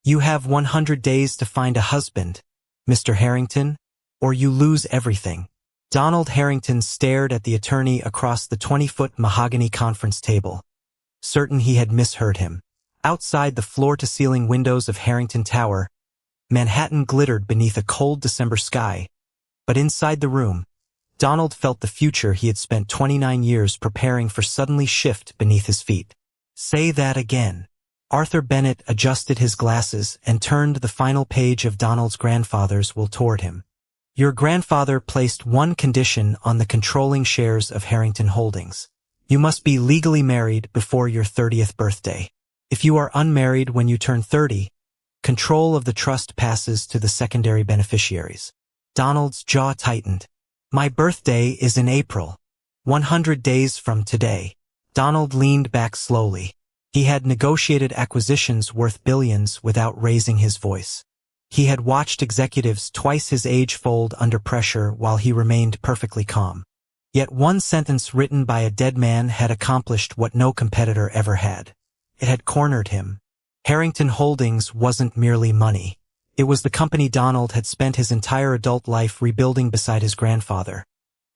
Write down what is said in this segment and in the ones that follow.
You have 100 days to find a husband, Mr. Harrington, or you lose everything. Donald Harrington stared at the attorney across the 20-foot mahogany conference table, certain he had misheard him. Outside the floor-to-ceiling windows of Harrington Tower, Manhattan glittered beneath a cold December sky, but inside the room, Donald felt the future he had spent 29 years preparing for suddenly shift beneath his feet. Say that again. Arthur Bennett adjusted his glasses and turned the final page of Donald's grandfather's will toward him. Your grandfather placed one condition on the controlling shares of Harrington Holdings. You must be legally married before your 30th birthday. If you are unmarried when you turn 30, control of the trust passes to the secondary beneficiaries. Donald's jaw tightened. My birthday is in April. 100 days from today. Donald leaned back slowly. He had negotiated acquisitions worth billions without raising his voice. He had watched executives twice his age fold under pressure while he remained perfectly calm. Yet one sentence written by a dead man had accomplished what no competitor ever had. It had cornered him. Harrington Holdings wasn't merely money. It was the company Donald had spent his entire adult life rebuilding beside his grandfather.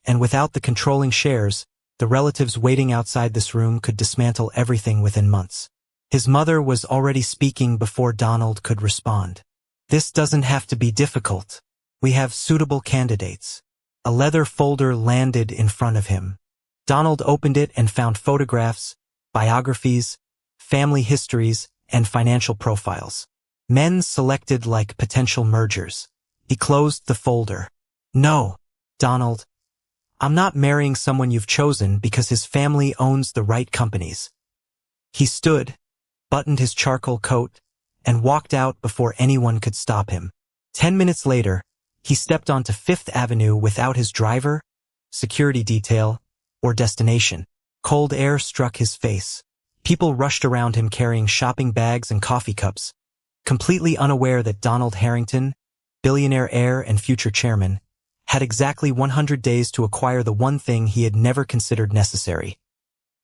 And without the controlling shares, the relatives waiting outside this room could dismantle everything within months. His mother was already speaking before Donald could respond. This doesn't have to be difficult. We have suitable candidates. A leather folder landed in front of him. Donald opened it and found photographs, biographies, family histories, and financial profiles. Men selected like potential mergers. He closed the folder. No, Donald. I'm not marrying someone you've chosen because his family owns the right companies. He stood, buttoned his charcoal coat, and walked out before anyone could stop him. 10 minutes later, he stepped onto Fifth Avenue without his driver, security detail, or destination. Cold air struck his face. People rushed around him carrying shopping bags and coffee cups, completely unaware that Donald Harrington, billionaire heir and future chairman, had exactly 100 days to acquire the one thing he had never considered necessary: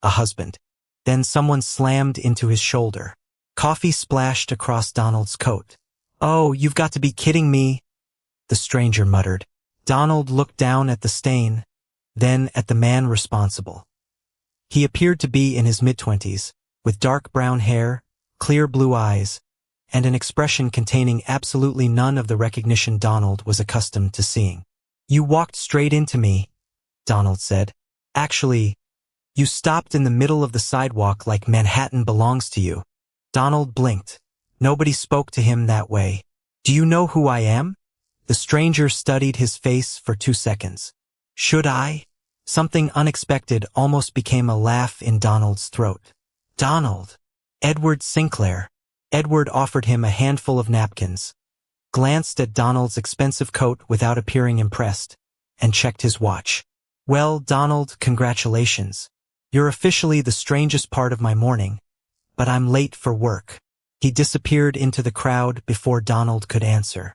a husband. Then someone slammed into his shoulder. Coffee splashed across Donald's coat. Oh, you've got to be kidding me, the stranger muttered. Donald looked down at the stain, then at the man responsible. He appeared to be in his mid-20s, with dark brown hair, clear blue eyes, and an expression containing absolutely none of the recognition Donald was accustomed to seeing. You walked straight into me, Donald said. Actually, you stopped in the middle of the sidewalk like Manhattan belongs to you. Donald blinked. Nobody spoke to him that way. Do you know who I am? The stranger studied his face for 2 seconds. Should I? Something unexpected almost became a laugh in Donald's throat. Donald. Edward Sinclair. Edward offered him a handful of napkins, glanced at Donald's expensive coat without appearing impressed, and checked his watch. Well, Donald, congratulations. You're officially the strangest part of my morning, but I'm late for work. He disappeared into the crowd before Donald could answer.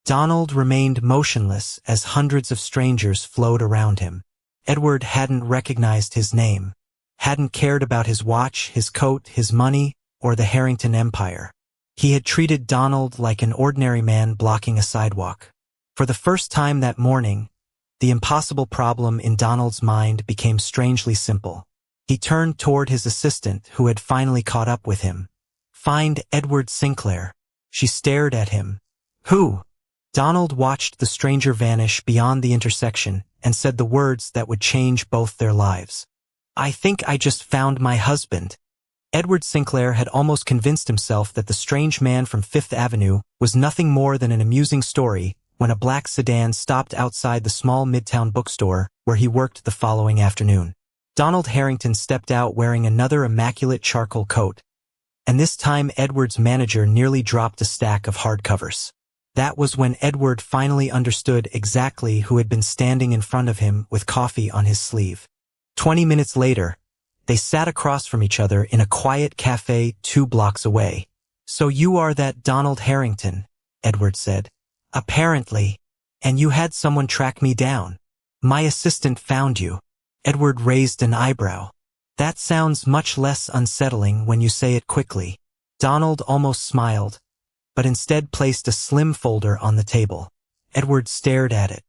Donald remained motionless as hundreds of strangers flowed around him. Edward hadn't recognized his name, hadn't cared about his watch, his coat, his money, or the Harrington Empire. He had treated Donald like an ordinary man blocking a sidewalk. For the first time that morning, the impossible problem in Donald's mind became strangely simple. He turned toward his assistant, who had finally caught up with him. Find Edward Sinclair. She stared at him. Who? Donald watched the stranger vanish beyond the intersection and said the words that would change both their lives. I think I just found my husband. Edward Sinclair had almost convinced himself that the strange man from Fifth Avenue was nothing more than an amusing story when a black sedan stopped outside the small midtown bookstore where he worked the following afternoon. Donald Harrington stepped out wearing another immaculate charcoal coat, and this time Edward's manager nearly dropped a stack of hardcovers. That was when Edward finally understood exactly who had been standing in front of him with coffee on his sleeve. 20 minutes later, they sat across from each other in a quiet cafe 2 blocks away. So you are that Donald Harrington, Edward said. Apparently. And you had someone track me down. My assistant found you. Edward raised an eyebrow. That sounds much less unsettling when you say it quickly. Donald almost smiled. but instead placed a slim folder on the table. Edward stared at it.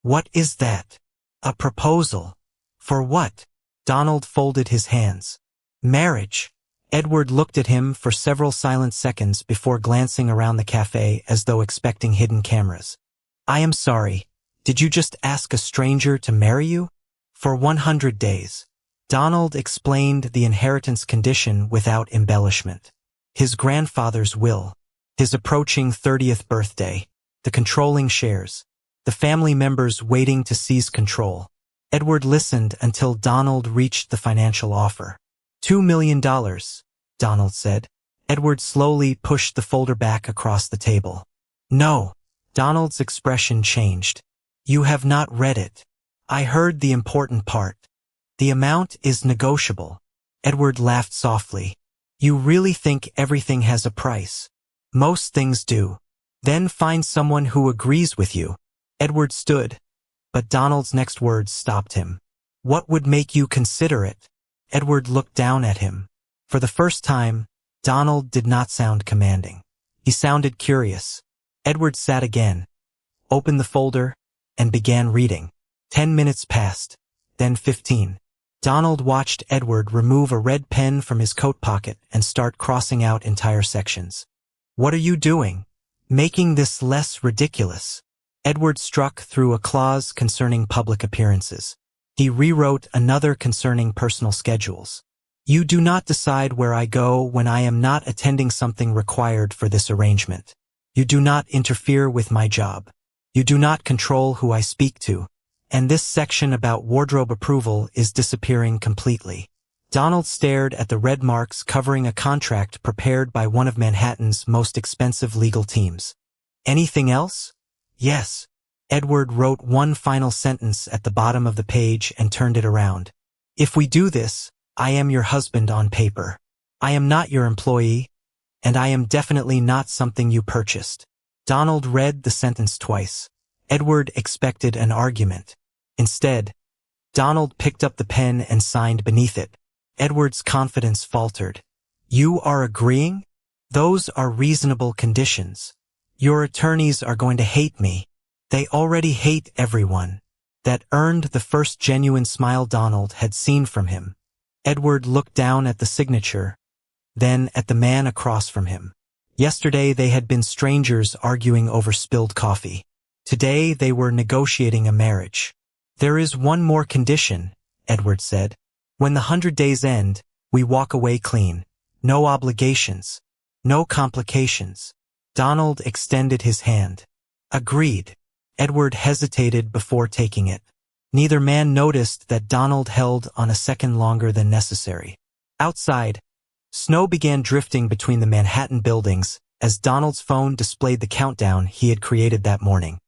What is that? A proposal. For what? Donald folded his hands. Marriage. Edward looked at him for several silent seconds before glancing around the cafe as though expecting hidden cameras. I am sorry. Did you just ask a stranger to marry you? For 100 days. Donald explained the inheritance condition without embellishment. His grandfather's will, his approaching 30th birthday, the controlling shares, the family members waiting to seize control. Edward listened until Donald reached the financial offer. $2 million, Donald said. Edward slowly pushed the folder back across the table. No. Donald's expression changed. You have not read it. I heard the important part. The amount is negotiable. Edward laughed softly. You really think everything has a price? Most things do. Then find someone who agrees with you. Edward stood, but Donald's next words stopped him. What would make you consider it? Edward looked down at him. For the first time, Donald did not sound commanding. He sounded curious. Edward sat again, opened the folder, and began reading. 10 minutes passed, then 15. Donald watched Edward remove a red pen from his coat pocket and start crossing out entire sections. What are you doing? Making this less ridiculous. Edward struck through a clause concerning public appearances. He rewrote another concerning personal schedules. You do not decide where I go when I am not attending something required for this arrangement. You do not interfere with my job. You do not control who I speak to. And this section about wardrobe approval is disappearing completely. Donald stared at the red marks covering a contract prepared by one of Manhattan's most expensive legal teams. Anything else? Yes. Edward wrote one final sentence at the bottom of the page and turned it around. If we do this, I am your husband on paper. I am not your employee, and I am definitely not something you purchased. Donald read the sentence twice. Edward expected an argument. Instead, Donald picked up the pen and signed beneath it. Edward's confidence faltered. You are agreeing? Those are reasonable conditions. Your attorneys are going to hate me. They already hate everyone. That earned the first genuine smile Donald had seen from him. Edward looked down at the signature, then at the man across from him. Yesterday they had been strangers arguing over spilled coffee. Today they were negotiating a marriage. There is one more condition, Edward said. When the 100 days end, we walk away clean. No obligations. No complications. Donald extended his hand. Agreed. Edward hesitated before taking it. Neither man noticed that Donald held on a second longer than necessary. Outside, snow began drifting between the Manhattan buildings as Donald's phone displayed the countdown he had created that morning.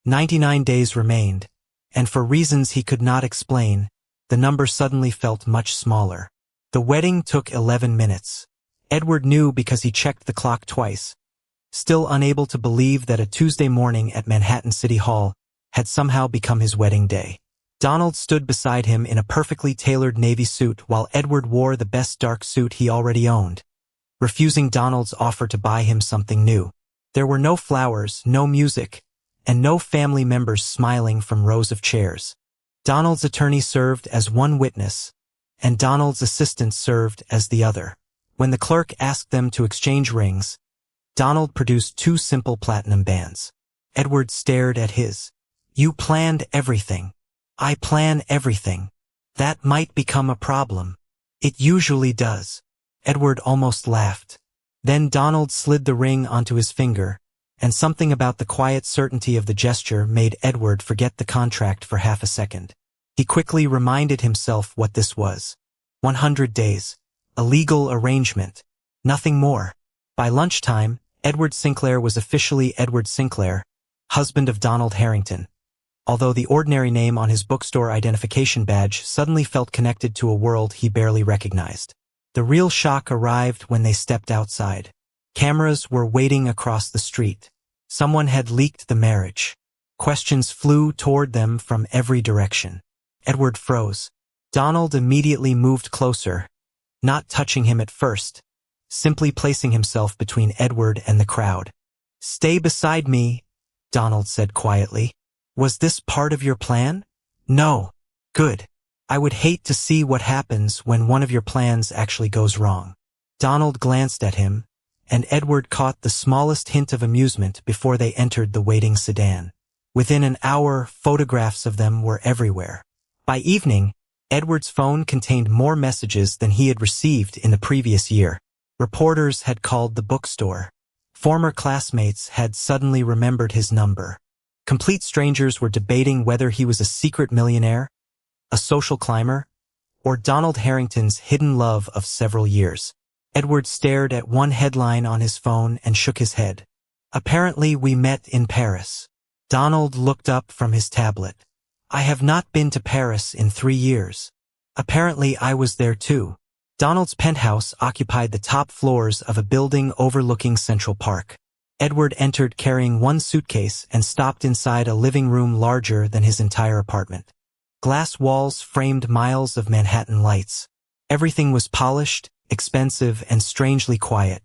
99 days remained, and for reasons he could not explain, the number suddenly felt much smaller. The wedding took 11 minutes. Edward knew because he checked the clock twice, still unable to believe that a Tuesday morning at Manhattan City Hall had somehow become his wedding day. Donald stood beside him in a perfectly tailored navy suit while Edward wore the best dark suit he already owned, refusing Donald's offer to buy him something new. There were no flowers, no music, and no family members smiling from rows of chairs. Donald's attorney served as one witness, and Donald's assistant served as the other. When the clerk asked them to exchange rings, Donald produced 2 simple platinum bands. Edward stared at his. You planned everything. I plan everything. That might become a problem. It usually does. Edward almost laughed. Then Donald slid the ring onto his finger, and something about the quiet certainty of the gesture made Edward forget the contract for half a second. He quickly reminded himself what this was. 100 days. A legal arrangement. Nothing more. By lunchtime, Edward Sinclair was officially Edward Sinclair, husband of Donald Harrington, although the ordinary name on his bookstore identification badge suddenly felt connected to a world he barely recognized. The real shock arrived when they stepped outside. Cameras were waiting across the street. Someone had leaked the marriage. Questions flew toward them from every direction. Edward froze. Donald immediately moved closer, not touching him at first, simply placing himself between Edward and the crowd. Stay beside me, Donald said quietly. Was this part of your plan? No. Good. I would hate to see what happens when one of your plans actually goes wrong. Donald glanced at him, and Edward caught the smallest hint of amusement before they entered the waiting sedan. Within an hour, photographs of them were everywhere. By evening, Edward's phone contained more messages than he had received in the previous year. Reporters had called the bookstore. Former classmates had suddenly remembered his number. Complete strangers were debating whether he was a secret millionaire, a social climber, or Donald Harrington's hidden love of several years. Edward stared at one headline on his phone and shook his head. Apparently we met in Paris. Donald looked up from his tablet. I have not been to Paris in 3 years. Apparently I was there too. Donald's penthouse occupied the top floors of a building overlooking Central Park. Edward entered carrying one suitcase and stopped inside a living room larger than his entire apartment. Glass walls framed miles of Manhattan lights. Everything was polished, expensive, and strangely quiet.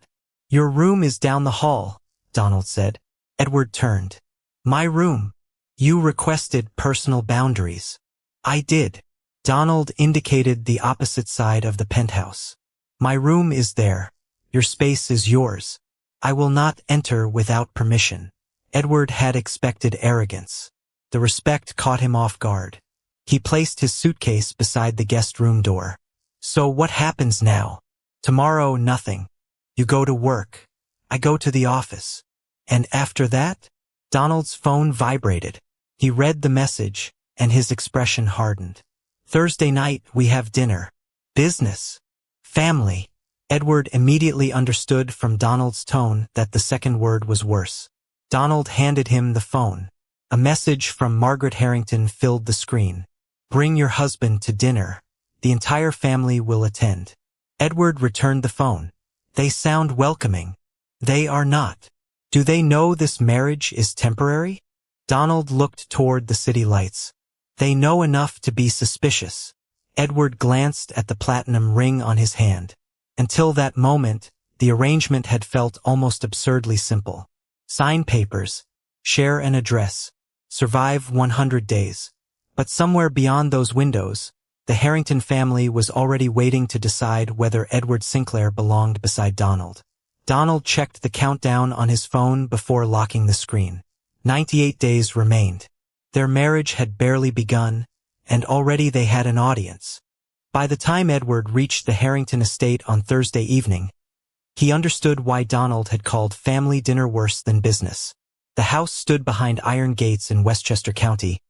Your room is down the hall, Donald said. Edward turned. My room. You requested personal boundaries. I did. Donald indicated the opposite side of the penthouse. My room is there. Your space is yours. I will not enter without permission. Edward had expected arrogance. The respect caught him off guard. He placed his suitcase beside the guest room door. So what happens now? Tomorrow, nothing. You go to work. I go to the office. And after that? Donald's phone vibrated. He read the message, and his expression hardened. Thursday night, we have dinner. Business. Family. Edward immediately understood from Donald's tone that the second word was worse. Donald handed him the phone. A message from Margaret Harrington filled the screen. Bring your husband to dinner. The entire family will attend. Edward returned the phone. They sound welcoming. They are not. Do they know this marriage is temporary? Donald looked toward the city lights. They know enough to be suspicious. Edward glanced at the platinum ring on his hand. Until that moment, the arrangement had felt almost absurdly simple. Sign papers, share an address, survive 100 days. But somewhere beyond those windows, the Harrington family was already waiting to decide whether Edward Sinclair belonged beside Donald. Donald checked the countdown on his phone before locking the screen. 98 days remained. Their marriage had barely begun, and already they had an audience. By the time Edward reached the Harrington estate on Thursday evening, he understood why Donald had called family dinner worse than business. The house stood behind iron gates in Westchester County,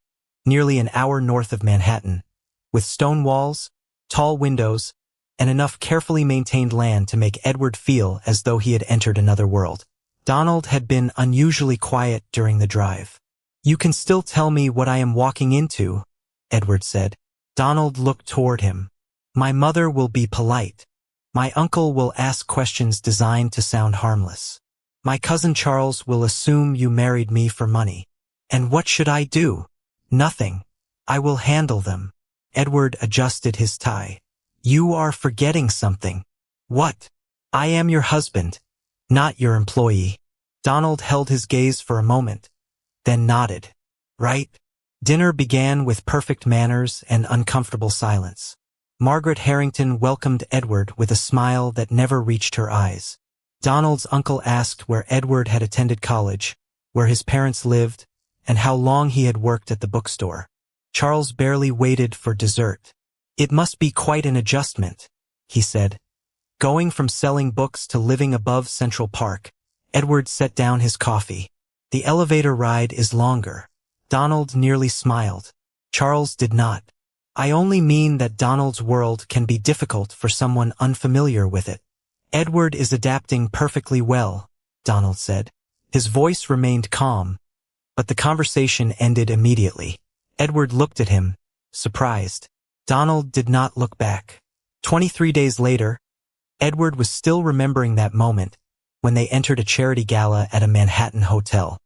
nearly an hour north of Manhattan, with stone walls, tall windows, and enough carefully maintained land to make Edward feel as though he had entered another world. Donald had been unusually quiet during the drive. You can still tell me what I am walking into, Edward said. Donald looked toward him. My mother will be polite. My uncle will ask questions designed to sound harmless. My cousin Charles will assume you married me for money. And what should I do? Nothing. I will handle them. Edward adjusted his tie. You are forgetting something. What? I am your husband, not your employee. Donald held his gaze for a moment, then nodded. Right? Dinner began with perfect manners and uncomfortable silence. Margaret Harrington welcomed Edward with a smile that never reached her eyes. Donald's uncle asked where Edward had attended college, where his parents lived, and how long he had worked at the bookstore. Charles barely waited for dessert. It must be quite an adjustment, he said. Going from selling books to living above Central Park, Edward set down his coffee. The elevator ride is longer. Donald nearly smiled. Charles did not. I only mean that Donald's world can be difficult for someone unfamiliar with it. Edward is adapting perfectly well, Donald said. His voice remained calm, but the conversation ended immediately. Edward looked at him, surprised. Donald did not look back. 23 days later, Edward was still remembering that moment when they entered a charity gala at a Manhattan hotel.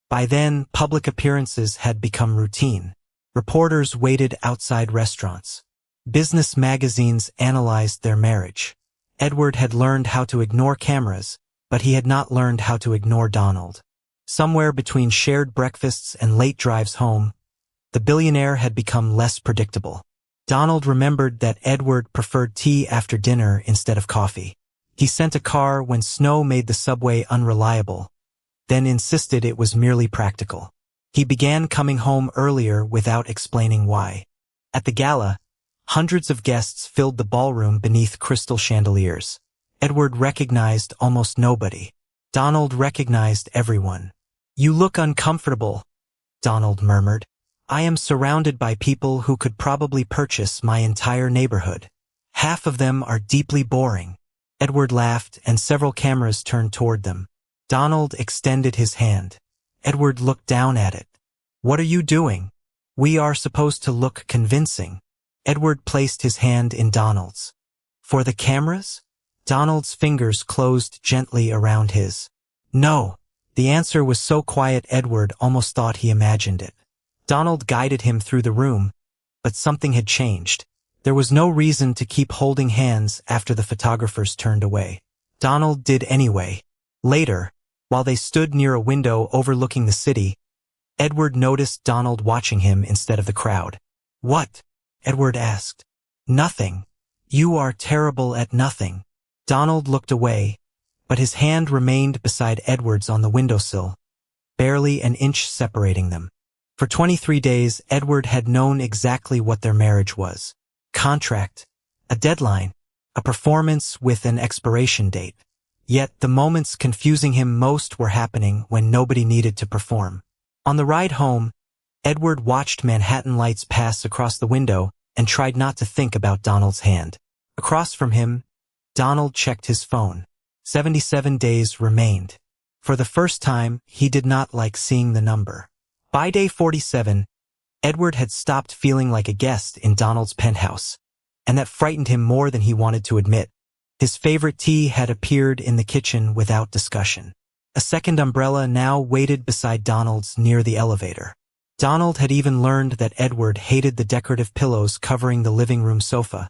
By then, public appearances had become routine. Reporters waited outside restaurants. Business magazines analyzed their marriage. Edward had learned how to ignore cameras, but he had not learned how to ignore Donald. Somewhere between shared breakfasts and late drives home, the billionaire had become less predictable. Donald remembered that Edward preferred tea after dinner instead of coffee. He sent a car when snow made the subway unreliable, then insisted it was merely practical. He began coming home earlier without explaining why. At the gala, hundreds of guests filled the ballroom beneath crystal chandeliers. Edward recognized almost nobody. Donald recognized everyone. "You look uncomfortable," Donald murmured. "I am surrounded by people who could probably purchase my entire neighborhood. Half of them are deeply boring." Edward laughed, and several cameras turned toward them. Donald extended his hand. Edward looked down at it. "What are you doing? We are supposed to look convincing." Edward placed his hand in Donald's. "For the cameras?" Donald's fingers closed gently around his. "No." The answer was so quiet Edward almost thought he imagined it. Donald guided him through the room, but something had changed. There was no reason to keep holding hands after the photographers turned away. Donald did anyway. Later, while they stood near a window overlooking the city, Edward noticed Donald watching him instead of the crowd. "What?" Edward asked. "Nothing. You are terrible at nothing." Donald looked away, but his hand remained beside Edward's on the windowsill, barely an inch separating them. For 23 days, Edward had known exactly what their marriage was. Contract, a deadline, a performance with an expiration date. Yet the moments confusing him most were happening when nobody needed to perform. On the ride home, Edward watched Manhattan lights pass across the window and tried not to think about Donald's hand. Across from him, Donald checked his phone. 77 days remained. For the first time, he did not like seeing the number. By day 47, Edward had stopped feeling like a guest in Donald's penthouse, and that frightened him more than he wanted to admit. His favorite tea had appeared in the kitchen without discussion. A second umbrella now waited beside Donald's near the elevator. Donald had even learned that Edward hated the decorative pillows covering the living room sofa,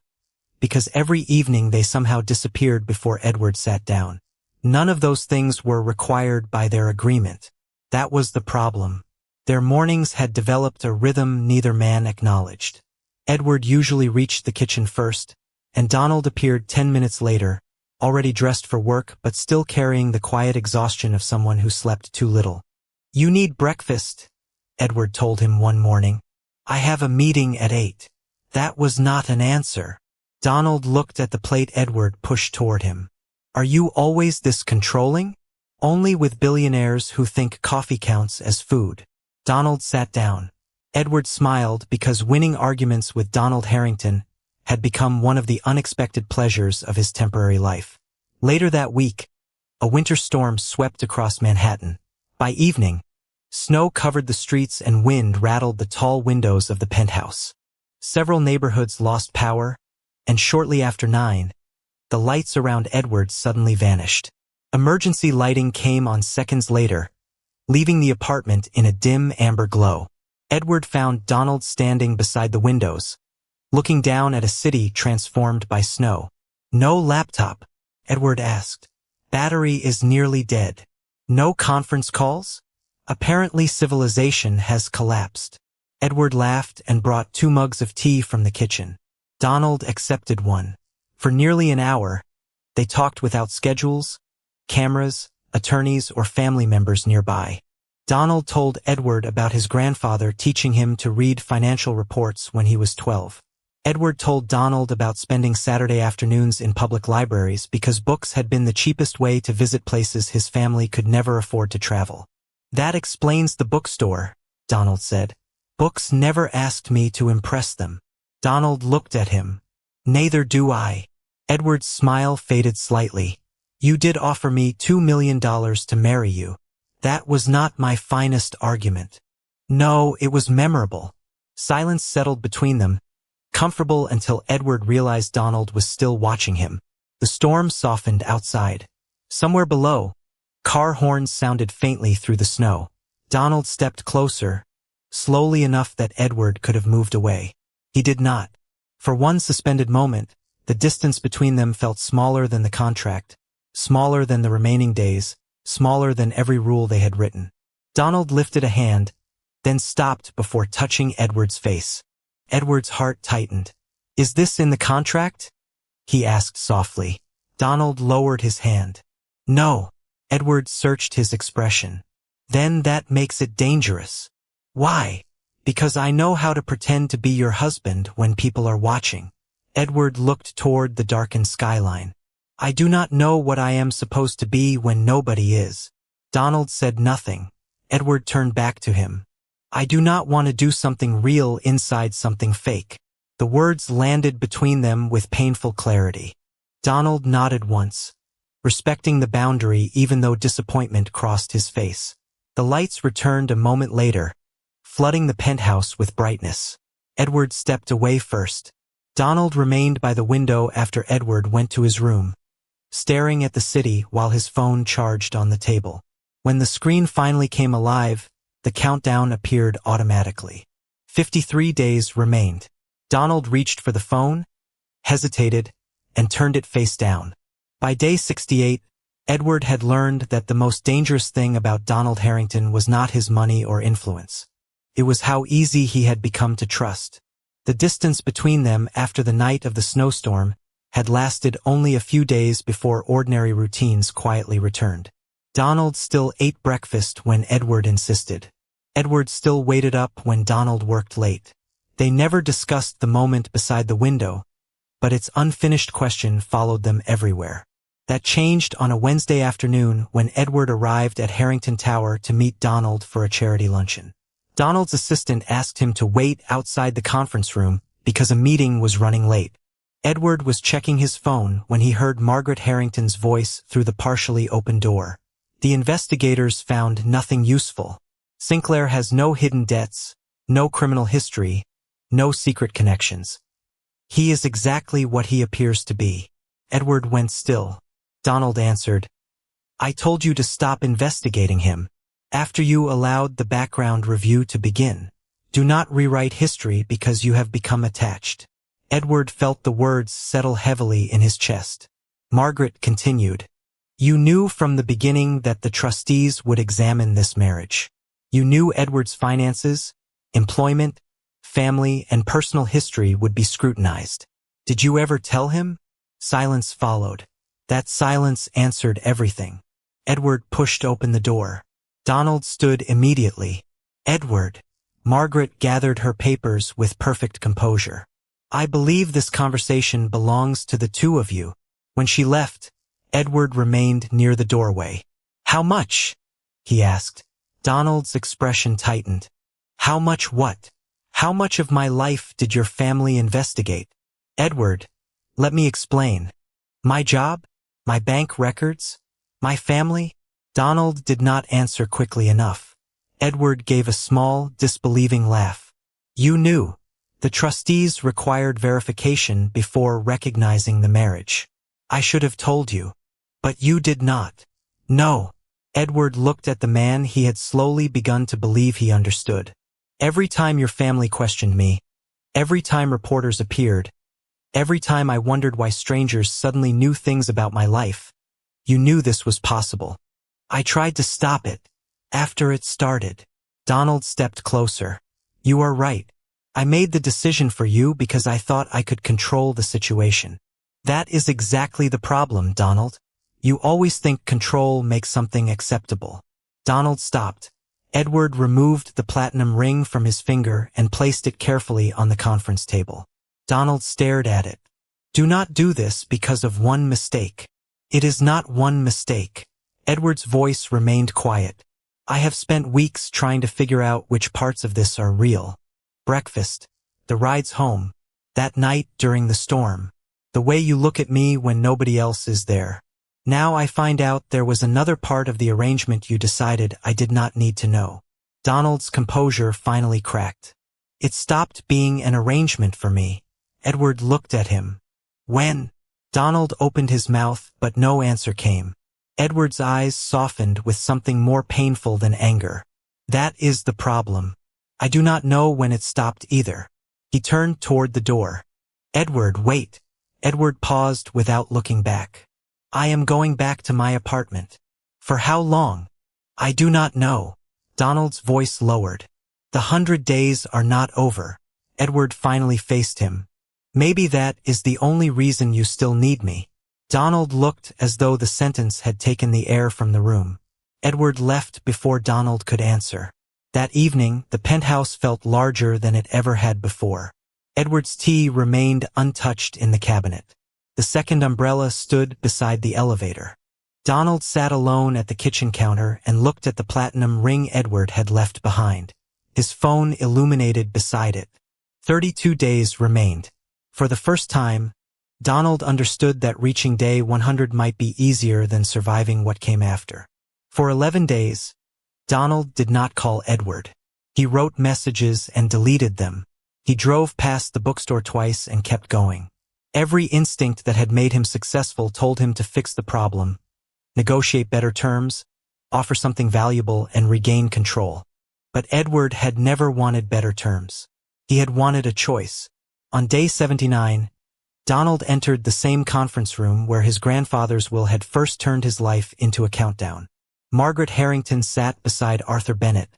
because every evening they somehow disappeared before Edward sat down. None of those things were required by their agreement. That was the problem. Their mornings had developed a rhythm neither man acknowledged. Edward usually reached the kitchen first, and Donald appeared 10 minutes later, already dressed for work but still carrying the quiet exhaustion of someone who slept too little. "You need breakfast," Edward told him one morning. "I have a meeting at 8. That was not an answer. Donald looked at the plate Edward pushed toward him. "Are you always this controlling?" "Only with billionaires who think coffee counts as food." Donald sat down. Edward smiled because winning arguments with Donald Harrington had become one of the unexpected pleasures of his temporary life. Later that week, a winter storm swept across Manhattan. By evening, snow covered the streets and wind rattled the tall windows of the penthouse. Several neighborhoods lost power, and shortly after 9, the lights around Edward suddenly vanished. Emergency lighting came on seconds later, leaving the apartment in a dim amber glow. Edward found Donald standing beside the windows, looking down at a city transformed by snow. "No laptop?" Edward asked. "Battery is nearly dead." "No conference calls?" "Apparently civilization has collapsed." Edward laughed and brought 2 mugs of tea from the kitchen. Donald accepted one. For nearly an hour, they talked without schedules, cameras, attorneys, or family members nearby. Donald told Edward about his grandfather teaching him to read financial reports when he was 12. Edward told Donald about spending Saturday afternoons in public libraries because books had been the cheapest way to visit places his family could never afford to travel. "That explains the bookstore," Donald said. "Books never asked me to impress them." Donald looked at him. "Neither do I." Edward's smile faded slightly. "You did offer me $2 million to marry you. That was not my finest argument." "No, it was memorable." Silence settled between them, comfortable until Edward realized Donald was still watching him. The storm softened outside. Somewhere below, car horns sounded faintly through the snow. Donald stepped closer, slowly enough that Edward could have moved away. He did not. For one suspended moment, the distance between them felt smaller than the contract, smaller than the remaining days, smaller than every rule they had written. Donald lifted a hand, then stopped before touching Edward's face. Edward's heart tightened. "Is this in the contract?" he asked softly. Donald lowered his hand. "No." Edward searched his expression. "Then that makes it dangerous." "Why?" "Because I know how to pretend to be your husband when people are watching." Edward looked toward the darkened skyline. "I do not know what I am supposed to be when nobody is." Donald said nothing. Edward turned back to him. "I do not want to do something real inside something fake." The words landed between them with painful clarity. Donald nodded once, respecting the boundary even though disappointment crossed his face. The lights returned a moment later, flooding the penthouse with brightness. Edward stepped away first. Donald remained by the window after Edward went to his room, staring at the city while his phone charged on the table. When the screen finally came alive, the countdown appeared automatically. 53 days remained. Donald reached for the phone, hesitated, and turned it face down. By day 68, Edward had learned that the most dangerous thing about Donald Harrington was not his money or influence. It was how easy he had become to trust. The distance between them after the night of the snowstorm had lasted only a few days before ordinary routines quietly returned. Donald still ate breakfast when Edward insisted. Edward still waited up when Donald worked late. They never discussed the moment beside the window, but its unfinished question followed them everywhere. That changed on a Wednesday afternoon when Edward arrived at Harrington Tower to meet Donald for a charity luncheon. Donald's assistant asked him to wait outside the conference room because a meeting was running late. Edward was checking his phone when he heard Margaret Harrington's voice through the partially open door. "The investigators found nothing useful. Sinclair has no hidden debts, no criminal history, no secret connections. He is exactly what he appears to be." Edward went still. Donald answered, "I told you to stop investigating him after you allowed the background review to begin. Do not rewrite history because you have become attached." Edward felt the words settle heavily in his chest. Margaret continued, "You knew from the beginning that the trustees would examine this marriage. You knew Edward's finances, employment, family, and personal history would be scrutinized. Did you ever tell him?" Silence followed. That silence answered everything. Edward pushed open the door. Donald stood immediately. "Edward." Margaret gathered her papers with perfect composure. "I believe this conversation belongs to the two of you." When she left, Edward remained near the doorway. "How much?" he asked. Donald's expression tightened. "How much what? How much of my life did your family investigate?" "Edward, let me explain. My job? My bank records? My family?" Donald did not answer quickly enough. Edward gave a small, disbelieving laugh. "You knew. The trustees required verification before recognizing the marriage. I should have told you. But you did not." "No." Edward looked at the man he had slowly begun to believe he understood. "Every time your family questioned me, every time reporters appeared, every time I wondered why strangers suddenly knew things about my life, you knew this was possible. I tried to stop it. After it started." Donald stepped closer. "You are right. I made the decision for you because I thought I could control the situation." "That is exactly the problem, Donald. You always think control makes something acceptable." Donald stopped. Edward removed the platinum ring from his finger and placed it carefully on the conference table. Donald stared at it. "Do not do this because of one mistake." "It is not one mistake." Edward's voice remained quiet. "I have spent weeks trying to figure out which parts of this are real. Breakfast, the rides home, that night during the storm, the way you look at me when nobody else is there. Now I find out there was another part of the arrangement you decided I did not need to know." Donald's composure finally cracked. "It stopped being an arrangement for me." Edward looked at him. "When?" Donald opened his mouth, but no answer came. Edward's eyes softened with something more painful than anger. "That is the problem. I do not know when it stopped either." He turned toward the door. "Edward, wait." Edward paused without looking back. "I am going back to my apartment." "For how long?" "I do not know." Donald's voice lowered. The 100 days are not over. Edward finally faced him. Maybe that is the only reason you still need me. Donald looked as though the sentence had taken the air from the room. Edward left before Donald could answer. That evening, the penthouse felt larger than it ever had before. Edward's tea remained untouched in the cabinet. The second umbrella stood beside the elevator. Donald sat alone at the kitchen counter and looked at the platinum ring Edward had left behind. His phone illuminated beside it. 32 days remained. For the first time, Donald understood that reaching day 100 might be easier than surviving what came after. For 11 days, Donald did not call Edward. He wrote messages and deleted them. He drove past the bookstore twice and kept going. Every instinct that had made him successful told him to fix the problem, negotiate better terms, offer something valuable, and regain control. But Edward had never wanted better terms. He had wanted a choice. On day 79, Donald entered the same conference room where his grandfather's will had first turned his life into a countdown. Margaret Harrington sat beside Arthur Bennett,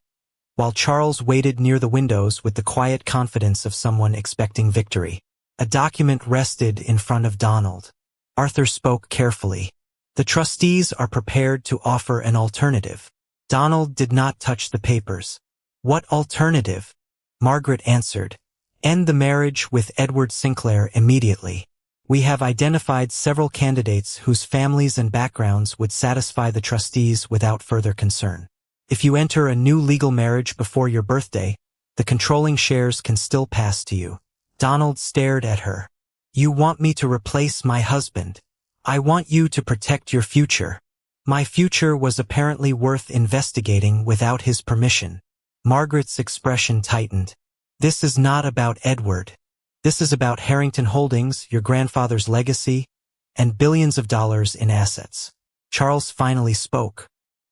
while Charles waited near the windows with the quiet confidence of someone expecting victory. A document rested in front of Donald. Arthur spoke carefully. The trustees are prepared to offer an alternative. Donald did not touch the papers. What alternative? Margaret answered. End the marriage with Edward Sinclair immediately. We have identified several candidates whose families and backgrounds would satisfy the trustees without further concern. If you enter a new legal marriage before your birthday, the controlling shares can still pass to you. Donald stared at her. You want me to replace my husband. I want you to protect your future. My future was apparently worth investigating without his permission. Margaret's expression tightened. This is not about Edward. This is about Harrington Holdings, your grandfather's legacy, and billions of dollars in assets. Charles finally spoke.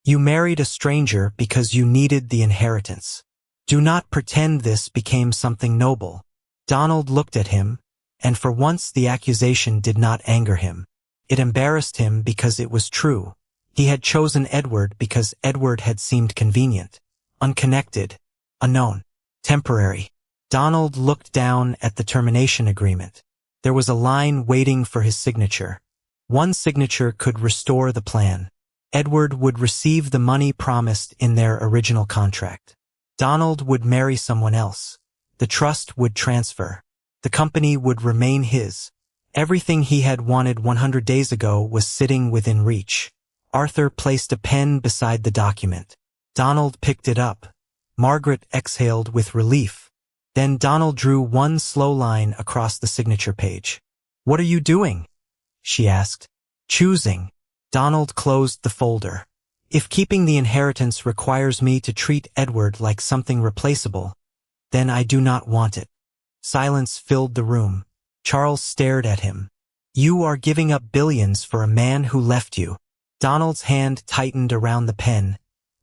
You married a stranger because you needed the inheritance. Do not pretend this became something noble. Donald looked at him, and for once the accusation did not anger him. It embarrassed him because it was true. He had chosen Edward because Edward had seemed convenient, unconnected, unknown, temporary. Donald looked down at the termination agreement. There was a line waiting for his signature. One signature could restore the plan. Edward would receive the money promised in their original contract. Donald would marry someone else. The trust would transfer. The company would remain his. Everything he had wanted 100 days ago was sitting within reach. Arthur placed a pen beside the document. Donald picked it up. Margaret exhaled with relief. Then Donald drew one slow line across the signature page. What are you doing? She asked. Choosing. Donald closed the folder. If keeping the inheritance requires me to treat Edward like something replaceable, then I do not want it. Silence filled the room. Charles stared at him. You are giving up billions for a man who left you. Donald's hand tightened around the pen,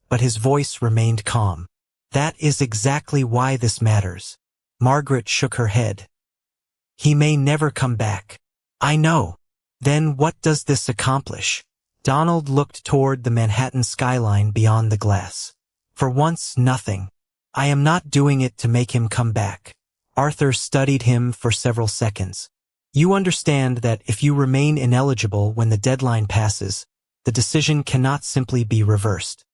but his voice remained calm. That is exactly why this matters. Margaret shook her head. He may never come back. I know. Then what does this accomplish? Donald looked toward the Manhattan skyline beyond the glass. For once, nothing. I am not doing it to make him come back. Arthur studied him for several seconds. You understand that if you remain ineligible when the deadline passes, the decision cannot simply be reversed.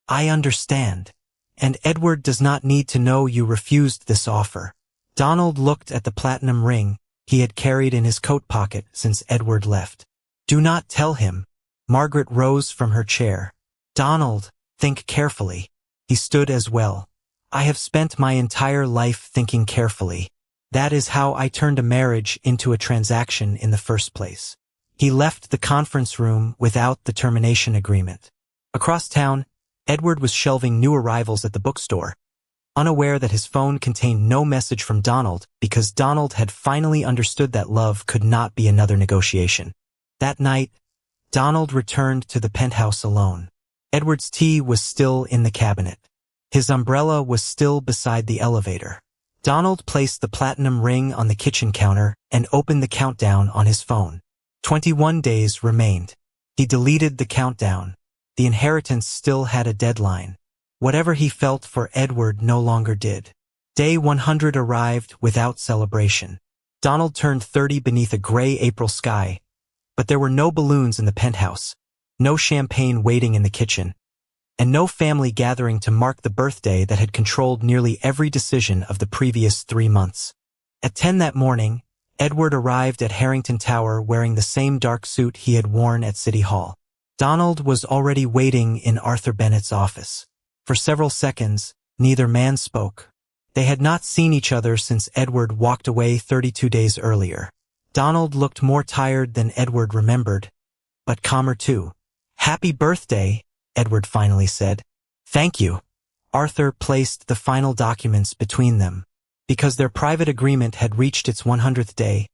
I understand. And Edward does not need to know you refused this offer. Donald looked at the platinum ring he had carried in his coat pocket since Edward left. Do not tell him. Margaret rose from her chair. Donald, think carefully. He stood as well. I have spent my entire life thinking carefully. That is how I turned a marriage into a transaction in the first place. He left the conference room without the termination agreement. Across town, Edward was shelving new arrivals at the bookstore, unaware that his phone contained no message from Donald because Donald had finally understood that love could not be another negotiation. That night, Donald returned to the penthouse alone. Edward's tea was still in the cabinet. His umbrella was still beside the elevator. Donald placed the platinum ring on the kitchen counter and opened the countdown on his phone. 21 days remained. He deleted the countdown. The inheritance still had a deadline. Whatever he felt for Edward no longer did. Day 100 arrived without celebration. Donald turned 30 beneath a gray April sky, but there were no balloons in the penthouse, no champagne waiting in the kitchen, and no family gathering to mark the birthday that had controlled nearly every decision of the previous 3 months. At 10 that morning, Edward arrived at Harrington Tower wearing the same dark suit he had worn at City Hall. Donald was already waiting in Arthur Bennett's office. For several seconds, neither man spoke. They had not seen each other since Edward walked away 32 days earlier. Donald looked more tired than Edward remembered, but calmer too. "Happy birthday," Edward finally said. "Thank you." Arthur placed the final documents between them. Because their private agreement had reached its 100th day,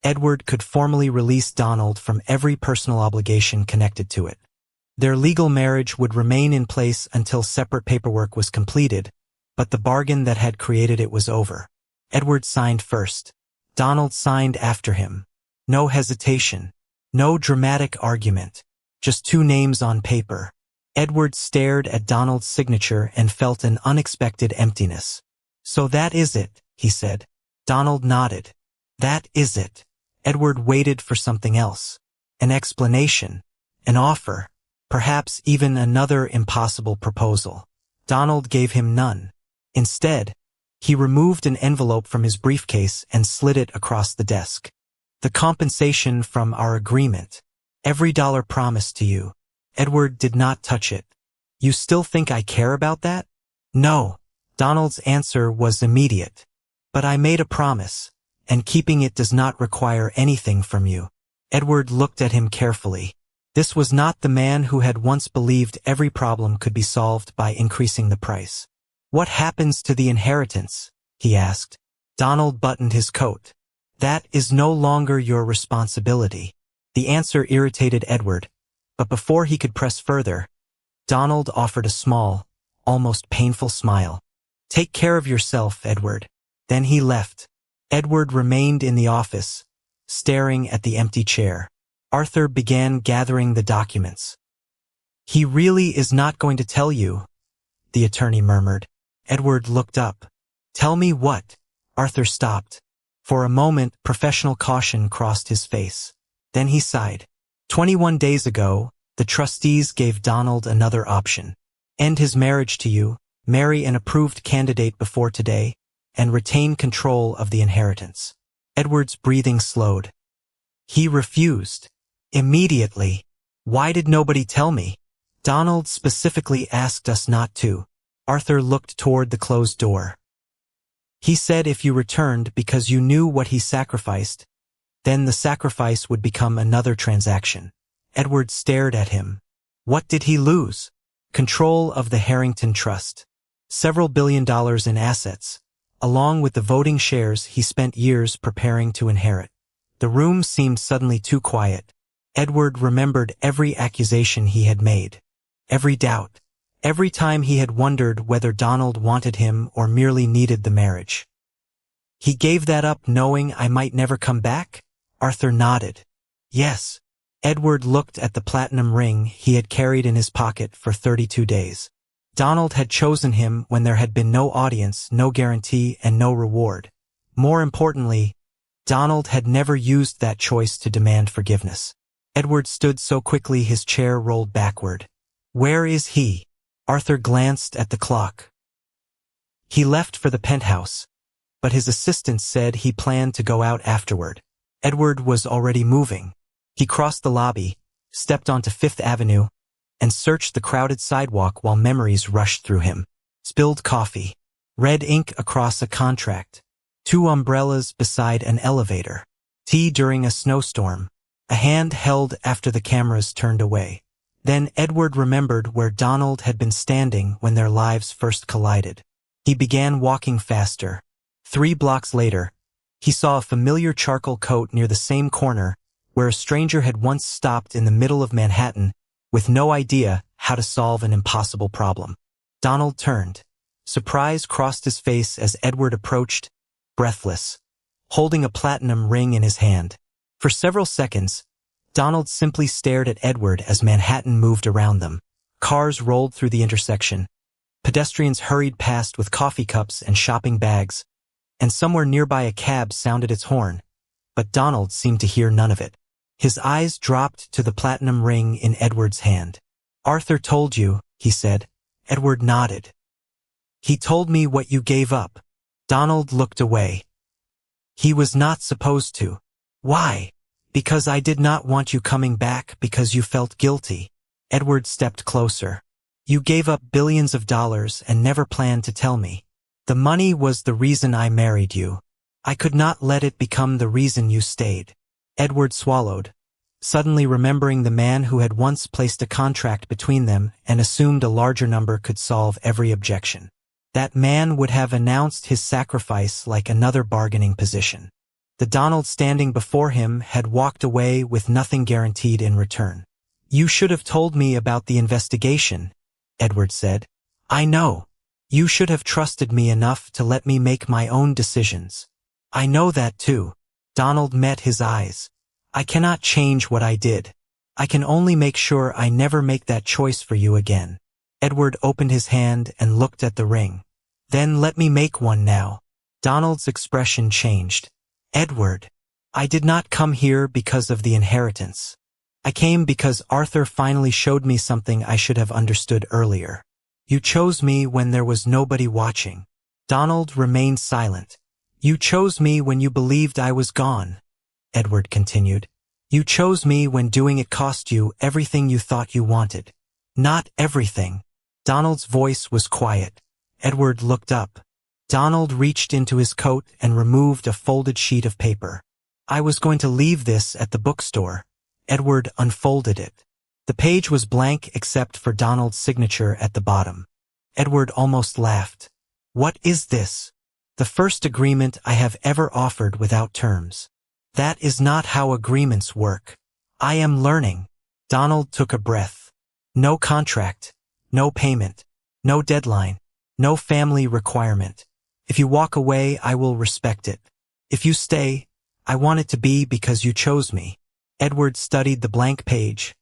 Edward could formally release Donald from every personal obligation connected to it. Their legal marriage would remain in place until separate paperwork was completed, but the bargain that had created it was over. Edward signed first. Donald signed after him. No hesitation. No dramatic argument. Just 2 names on paper. Edward stared at Donald's signature and felt an unexpected emptiness. "So that is it," he said. Donald nodded. "That is it." Edward waited for something else. An explanation. An offer. Perhaps even another impossible proposal. Donald gave him none. Instead, he removed an envelope from his briefcase and slid it across the desk. "The compensation from our agreement. Every dollar promised to you." Edward did not touch it. "You still think I care about that?" "No." Donald's answer was immediate. "But I made a promise, and keeping it does not require anything from you." Edward looked at him carefully. This was not the man who had once believed every problem could be solved by increasing the price. "What happens to the inheritance?" he asked. Donald buttoned his coat. "That is no longer your responsibility." The answer irritated Edward, but before he could press further, Donald offered a small, almost painful smile. "Take care of yourself, Edward." Then he left. Edward remained in the office, staring at the empty chair. Arthur began gathering the documents. "He really is not going to tell you," the attorney murmured. Edward looked up. "Tell me what?" Arthur stopped. For a moment, professional caution crossed his face. Then he sighed. 21 days ago, the trustees gave Donald another option. End his marriage to you, marry an approved candidate before today, and retain control of the inheritance. Edward's breathing slowed. He refused. Immediately. "Why did nobody tell me?" "Donald specifically asked us not to." Arthur looked toward the closed door. "He said if you returned because you knew what he sacrificed, then the sacrifice would become another transaction." Edward stared at him. What did he lose? Control of the Harrington Trust. Several $billion in assets, along with the voting shares he spent years preparing to inherit. The room seemed suddenly too quiet. Edward remembered every accusation he had made, every doubt, every time he had wondered whether Donald wanted him or merely needed the marriage. "He gave that up knowing I might never come back?" Arthur nodded. "Yes." Edward looked at the platinum ring he had carried in his pocket for 32 days. Donald had chosen him when there had been no audience, no guarantee, and no reward. More importantly, Donald had never used that choice to demand forgiveness. Edward stood so quickly his chair rolled backward. "Where is he?" Arthur glanced at the clock. "He left for the penthouse, but his assistant said he planned to go out afterward." Edward was already moving. He crossed the lobby, stepped onto Fifth Avenue, and searched the crowded sidewalk while memories rushed through him. Spilled coffee, red ink across a contract, 2 umbrellas beside an elevator, tea during a snowstorm, a hand held after the cameras turned away. Then Edward remembered where Donald had been standing when their lives first collided. He began walking faster. 3 blocks later, he saw a familiar charcoal coat near the same corner where a stranger had once stopped in the middle of Manhattan with no idea how to solve an impossible problem. Donald turned. Surprise crossed his face as Edward approached, breathless, holding a platinum ring in his hand. For several seconds, Donald simply stared at Edward as Manhattan moved around them. Cars rolled through the intersection, Pedestrians hurried past with coffee cups and shopping bags, and somewhere nearby a cab sounded its horn, but Donald seemed to hear none of it. His eyes dropped to the platinum ring in Edward's hand. "Arthur told you," he said. Edward nodded. "He told me what you gave up." Donald looked away. "He was not supposed to." "Why?" "Because I did not want you coming back because you felt guilty." Edward stepped closer. "You gave up billions of dollars and never planned to tell me. The money was the reason I married you. I could not let it become the reason you stayed." Edward swallowed, suddenly remembering the man who had once placed a contract between them and assumed a larger number could solve every objection. That man would have announced his sacrifice like another bargaining position. The Donald standing before him had walked away with nothing guaranteed in return. "You should have told me about the investigation," Edward said. "I know. You should have trusted me enough to let me make my own decisions." "I know that too." Donald met his eyes. "I cannot change what I did. I can only make sure I never make that choice for you again." Edward opened his hand and looked at the ring. "Then let me make one now." Donald's expression changed. "Edward, I did not come here because of the inheritance. I came because Arthur finally showed me something I should have understood earlier. You chose me when there was nobody watching." Donald remained silent. "You chose me when you believed I was gone," Edward continued. "You chose me when doing it cost you everything you thought you wanted." "Not everything." Donald's voice was quiet. Edward looked up. Donald reached into his coat and removed a folded sheet of paper. "I was going to leave this at the bookstore." Edward unfolded it. The page was blank except for Donald's signature at the bottom. Edward almost laughed. "What is this?" "The first agreement I have ever offered without terms." "That is not how agreements work." "I am learning." Donald took a breath. "No contract, no payment, no deadline, no family requirement. If you walk away, I will respect it. If you stay, I want it to be because you chose me." Edward studied the blank page,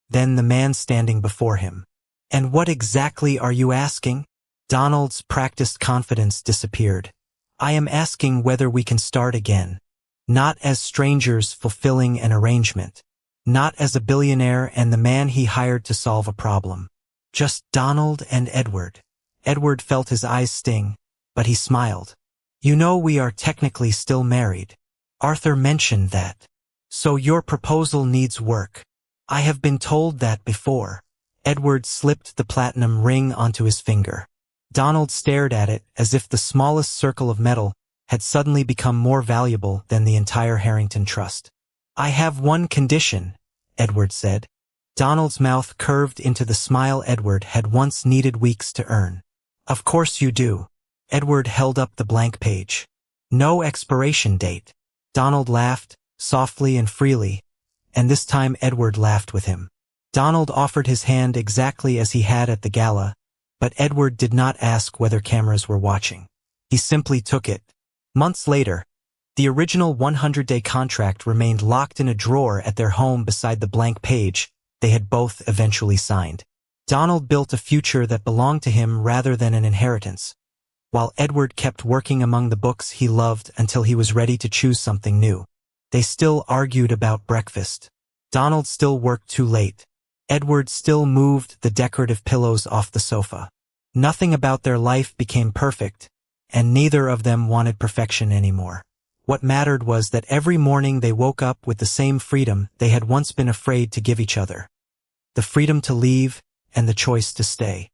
then the man standing before him. "And what exactly are you asking?" Donald's practiced confidence disappeared. "I am asking whether we can start again. Not as strangers fulfilling an arrangement. Not as a billionaire and the man he hired to solve a problem. Just Donald and Edward." Edward felt his eyes sting, but he smiled. "You know we are technically still married. Arthur mentioned that. So your proposal needs work." "I have been told that before." Edward slipped the platinum ring onto his finger. Donald stared at it as if the smallest circle of metal had suddenly become more valuable than the entire Harrington Trust. "I have one condition," Edward said. Donald's mouth curved into the smile Edward had once needed weeks to earn. "Of course you do." Edward held up the blank page. "No expiration date." Donald laughed, softly and freely, and this time Edward laughed with him. Donald offered his hand exactly as he had at the gala, but Edward did not ask whether cameras were watching. He simply took it. Months later, the original 100-day contract remained locked in a drawer at their home beside the blank page they had both eventually signed. Donald built a future that belonged to him rather than an inheritance, while Edward kept working among the books he loved until he was ready to choose something new. They still argued about breakfast. Donald still worked too late. Edward still moved the decorative pillows off the sofa. Nothing about their life became perfect, and neither of them wanted perfection anymore. What mattered was that every morning they woke up with the same freedom they had once been afraid to give each other. The freedom to leave and the choice to stay.